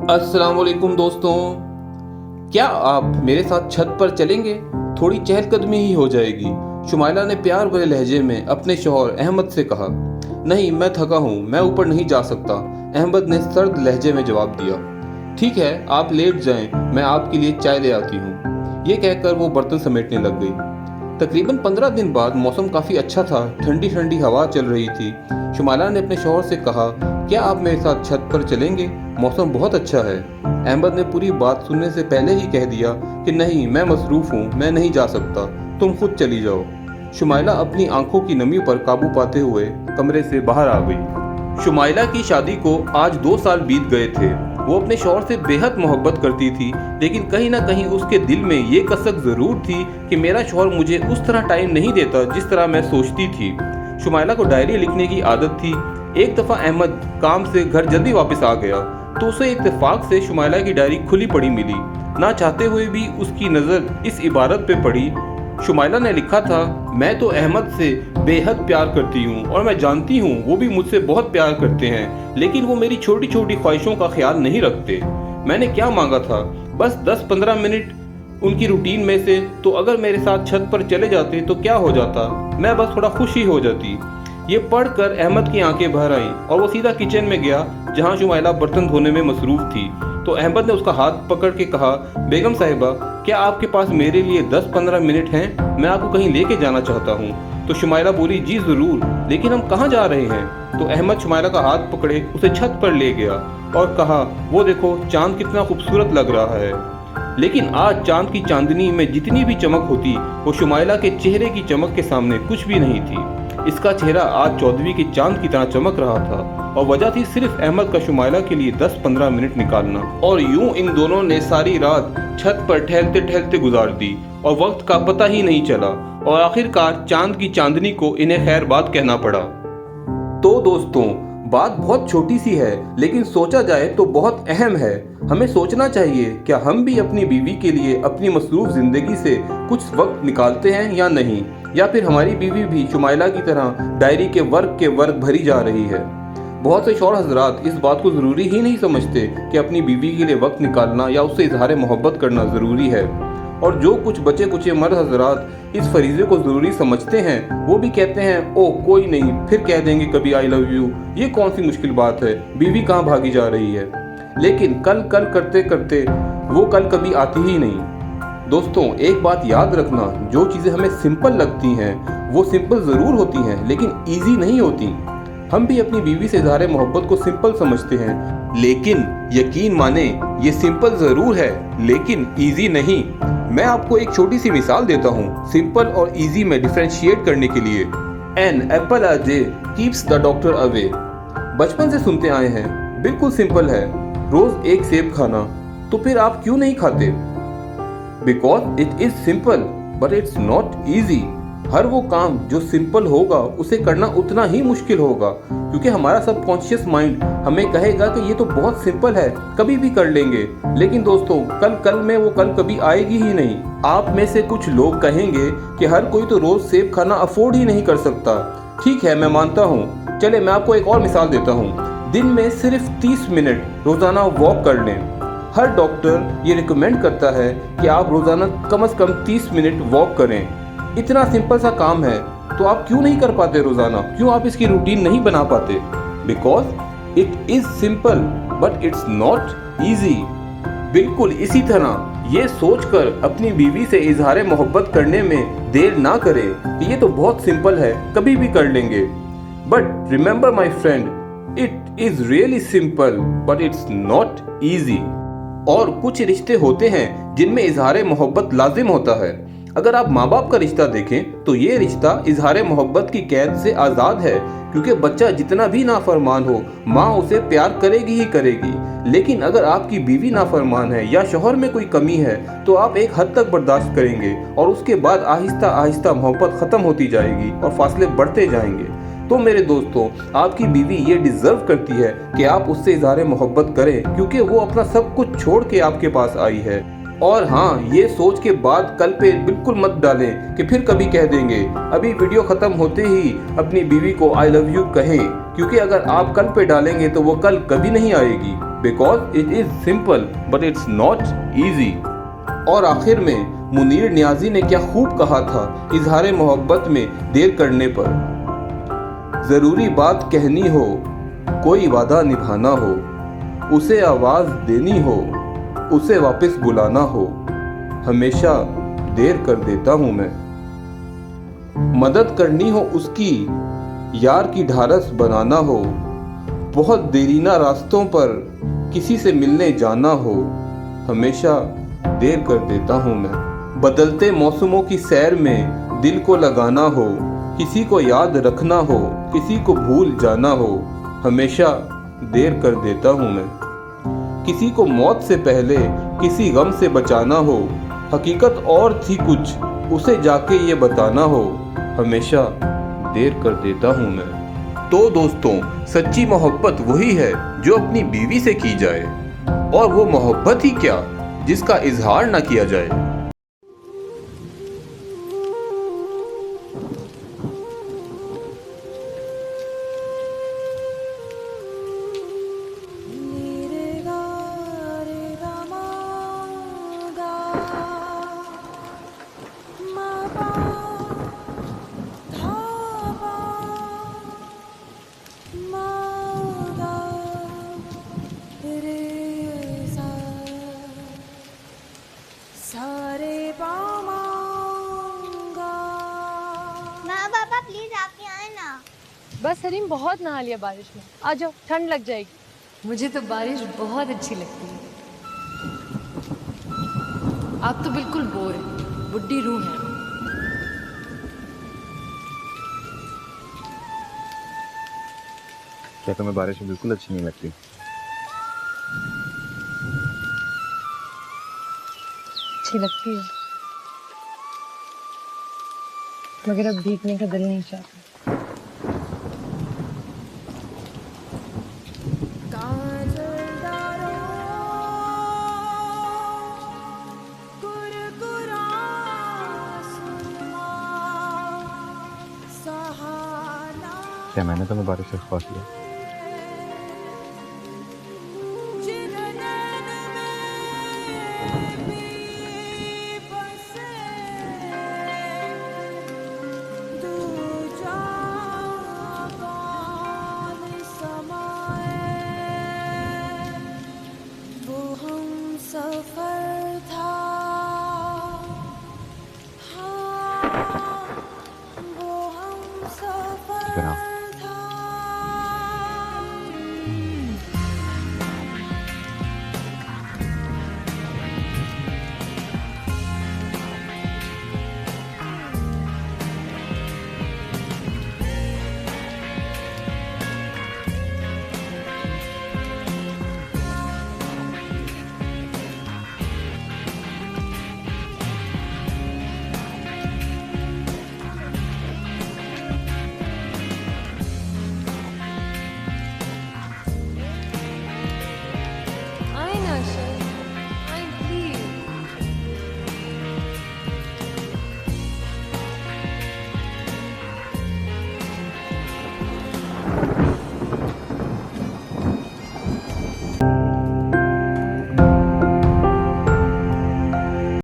अस्सलाम वालेकुम दोस्तों। क्या आप मेरे साथ छत पर चलेंगे? थोड़ी चहलकदमी ही हो जाएगी। शुमाइला ने प्यार भरे लहजे में अपने शौहर अहमद से कहा। नहीं, मैं थका हूँ, मैं ऊपर नहीं जा सकता, अहमद ने सर्द लहजे में जवाब दिया। ठीक है, आप लेट जाएं, मैं आपके लिए चाय ले आती हूँ। ये कहकर वो बर्तन समेटने लग गई। तकरीबन 15 दिन बाद मौसम काफ़ी अच्छा था, ठंडी ठंडी हवा चल रही थी। शुमाइला ने अपने शौहर से कहा, क्या आप मेरे साथ छत पर चलेंगे? मौसम बहुत अच्छा है। अहमद ने पूरी बात सुनने से पहले ही कह दिया कि नहीं, मैं मसरूफ़ हूँ, मैं नहीं जा सकता, तुम खुद चली जाओ। शुमाइला अपनी आंखों की नमी पर काबू पाते हुए कमरे से बाहर आ गई। शुमाइला की शादी को आज 2 साल बीत गए थे। वो अपने शौहर से बेहद मोहब्बत करती थी, लेकिन कहीं ना कहीं उसके दिल में ये कसक ज़रूर थी कि मेरा शौहर मुझे उस तरह टाइम नहीं देता जिस तरह मैं सोचती थी। शुमाइला को डायरी लिखने की आदत थी। एक दफ़ा अहमद काम से घर जल्दी वापस आ गया तो उसे इत्तेफाक से शुमाइला की डायरी खुली पड़ी मिली। ना चाहते हुए भी उसकी नज़र इस इबारत पे पड़ी। शुमाइला ने लिखा था, मैं तो अहमद से बेहद प्यार करती हूँ और मैं जानती हूँ वो भी मुझसे बहुत प्यार करते हैं, लेकिन वो मेरी छोटी छोटी ख्वाहिशों का ख्याल नहीं रखते। मैंने क्या मांगा था? बस 10-15 मिनट उनकी रूटीन में से, तो अगर मेरे साथ छत पर चले जाते तो क्या हो जाता? मैं बस थोड़ा खुश ही हो जाती। ये पढ़कर अहमद की आंखें भर आईं और वो सीधा किचन में गया जहां शुमाइला बर्तन धोने में मसरूफ थी। तो अहमद ने उसका हाथ पकड़ के कहा, बेगम साहिबा, क्या आपके पास मेरे लिए 10-15 मिनट हैं? मैं आपको कहीं लेके जाना चाहता हूँ। तो शुमाइला बोली, जी ज़रूर, लेकिन हम कहाँ जा रहे हैं? तो अहमद शुमाइला का हाथ पकड़े उसे छत पर ले गया और कहा, वो देखो चांद कितना खूबसूरत लग रहा है। लेकिन आज चांद की चांदनी में जितनी भी चमक होती वो शुमाइला के चेहरे की चमक के सामने कुछ भी नहीं थी। इसका चेहरा आज चौदहवीं के चांद की तरह चमक रहा था और वजह थी सिर्फ अहमद का शुमाइला के लिए 10-15 मिनट निकालना। और यूं इन दोनों ने सारी रात छत पर टहलते टहलते गुजार दी और वक्त का पता ही नहीं चला और आखिरकार चांद की चांदनी को इन्हें खैर बात कहना पड़ा। तो दोस्तों, बात बहुत छोटी सी है, लेकिन सोचा जाए तो बहुत अहम है। हमें सोचना चाहिए, क्या हम भी अपनी बीवी के लिए अपनी मसरूफ जिंदगी से कुछ वक्त निकालते हैं या नहीं, या फिर हमारी बीवी भी शुमाइला की तरह डायरी के वर्क भरी जा रही है। बहुत से शौहर हजरात इस बात को ज़रूरी ही नहीं समझते कि अपनी बीवी के लिए वक्त निकालना या उससे इजहार मोहब्बत करना ज़रूरी है, और जो कुछ बचे कुचे मर्द हजरात इस फरीज़े को ज़रूरी समझते हैं वो भी कहते हैं, ओह कोई नहीं, फिर कह देंगे कभी आई लव यू, ये कौन सी मुश्किल बात है, बीवी कहाँ भागी जा रही है। लेकिन कल कल करते करते वो कल कभी आती ही नहीं। दोस्तों, एक बात याद रखना, जो चीज़ें हमें सिंपल लगती हैं वो सिंपल ज़रूर होती हैं, लेकिन ईजी नहीं होती। हम भी अपनी बीवी से इज़हार मोहब्बत को सिंपल समझते हैं, लेकिन यकीन माने ये सिंपल ज़रूर है लेकिन ईजी नहीं। मैं आपको एक छोटी सी मिसाल देता हूँ सिंपल और इजी में डिफरेंशिएट करने के लिए। An apple a day keeps the doctor away. बचपन से सुनते आए हैं, बिल्कुल सिंपल है, रोज एक सेब खाना। तो फिर आप क्यों नहीं खाते? Because it is simple but it's not easy. हर वो काम जो सिंपल होगा उसे करना उतना ही मुश्किल होगा, क्योंकि हमारा सबकॉन्शियस माइंड हमें कहेगा कि ये तो बहुत सिंपल है, कभी भी कर लेंगे। लेकिन दोस्तों, कल कल में वो कल कभी आएगी ही नहीं। आप में से कुछ लोग कहेंगे कि हर कोई तो रोज सेब खाना अफोर्ड ही नहीं कर सकता। ठीक है, मैं मानता हूँ। चले मैं आपको एक और मिसाल देता हूँ। दिन में सिर्फ 30 मिनट रोजाना वॉक कर लें। हर डॉक्टर ये रिकमेंड करता है कि आप रोजाना कम से कम 30 मिनट वॉक करें। इतना सिंपल सा काम है, तो आप क्यों नहीं कर पाते रोजाना? क्यों आप इसकी रूटीन नहीं बना पाते? Because it is simple but it's not easy. बिल्कुल इसी तरह ये सोचकर अपनी बीवी से इजहार मोहब्बत करने में देर ना करें कि ये तो बहुत सिंपल है, कभी भी कर लेंगे। But remember my friend, it is really simple but it's not easy. और कुछ रिश्ते होते हैं जिनमें इजहार मोहब्बत लाजिम होता है। अगर आप माँ बाप का रिश्ता देखें तो ये रिश्ता इजहार मोहब्बत की कैद से आज़ाद है, क्योंकि बच्चा जितना भी नाफरमान हो माँ उसे प्यार करेगी ही करेगी। लेकिन अगर आपकी बीवी नाफरमान है या शौहर में कोई कमी है तो आप एक हद तक बर्दाश्त करेंगे और उसके बाद आहिस्ता आहिस्ता मोहब्बत ख़त्म होती जाएगी और फासले बढ़ते जाएंगे। तो मेरे दोस्तों, आपकी बीवी ये डिज़र्व करती है कि आप उससे इजहार मोहब्बत करें, क्योंकि वो अपना सब कुछ छोड़ के आपके पास आई है। और हाँ, ये सोच के बाद कल पे बिल्कुल मत डालें कि फिर कभी कह देंगे। अभी वीडियो ख़त्म होते ही अपनी बीवी को आई लव यू कहें, क्योंकि अगर आप कल पे डालेंगे तो वो कल कभी नहीं आएगी। Because it is simple but it's not easy. और आखिर में मुनीर नियाजी ने क्या खूब कहा था इजहार मोहब्बत में देर करने पर। ज़रूरी बात कहनी हो, कोई वादा निभाना हो, उसे आवाज़ देनी हो, उसे वापस बुलाना हो, हमेशा देर कर देता हूँ मैं। मदद करनी हो उसकी, यार की ढारस बनाना हो, बहुत देरीना रास्तों पर किसी से मिलने जाना हो, हमेशा देर कर देता हूँ मैं। बदलते मौसमों की सैर में दिल को लगाना हो, किसी को याद रखना हो, किसी को भूल जाना हो, हमेशा देर कर देता हूँ मैं। किसी को मौत से पहले किसी गम से बचाना हो, हकीकत और थी कुछ उसे जाके ये बताना हो, हमेशा देर कर देता हूँ मैं। तो दोस्तों, सच्ची मोहब्बत वही है जो अपनी बीवी से की जाए, और वो मोहब्बत ही क्या जिसका इजहार ना किया जाए। माँ पापा प्लीज आपके आए ना। बस सलीम, बहुत नहा लिया बारिश में, आ जाओ, ठंड लग जाएगी। मुझे तो बारिश बहुत अच्छी लगती है। आप तो बिल्कुल बोर हैं, बुड्ढी रूह है। क्या तुम्हें बारिश में बिल्कुल अच्छी नहीं लगती? अच्छी लगती है, मगर अब भीगने का दिल नहीं चाहता। क्या मैंने तुम्हें बारिश से ख्वाब किया? सफर था, हाँ, वो हम सफर जना था। आए ना शर, आए प्लीज।